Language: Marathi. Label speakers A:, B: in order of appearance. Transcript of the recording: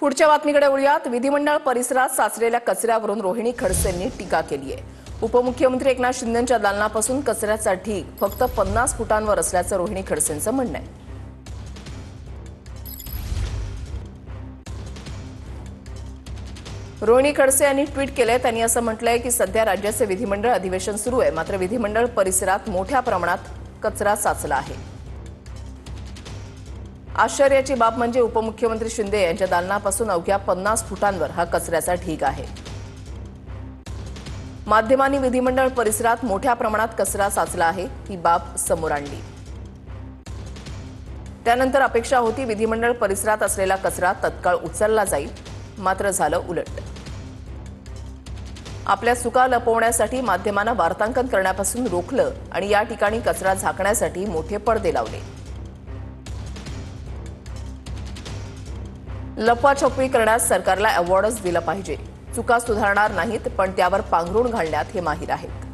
A: पुढच्या बातमीकडे वळूयात। विधिमंडळ परिसरात साचलेल्या कचऱ्यावरून रोहिणी खडसेंनी टीका केली आहे। उपमुख्यमंत्री एकनाथ शिंदेंच्या दालनापासून कचऱ्याचा ढीग फक्त 50 फुटांवर असल्याचं रोहिणी खडसेंचं म्हणणं आहे। रोहिणी खडसे यांनी ट्विट केले। त्यांनी असं म्हटलंय की सध्या राज्याचे विधिमंडळ अधिवेशन सुरू आहे, मात्र विधिमंडळ परिसरात मोठ्या प्रमाणात कचरा साचला आहे। आश्चर्याची बाब म्हणजे उपमुख्यमंत्री शिंदे यांच्या दालनापासून अवघ्या 50 फुटांवर हा कचऱ्याचा ढीग आहे। माध्यमांनी विधिमंडळ परिसरात मोठ्या प्रमाणात कचरा साचला आहे ही बाब समोर आणली। त्यानंतर अपेक्षा होती विधिमंडळ परिसरात असलेला कचरा तत्काळ उचलला जाईल, मात्र झालं उलट। आपल्या चुका लपवण्यासाठी माध्यमांना वार्तांकन करण्यापासून रोखलं आणि या ठिकाणी कचरा झाकण्यासाठी मोठे पडदे लावले। लपवाछपवी करण्यास सरकारला अवॉर्डच दिला पाहिजे। चुका सुधारणार नाहीत, पण त्यावर पांघरूण घालण्यात हे माहीर आहेत।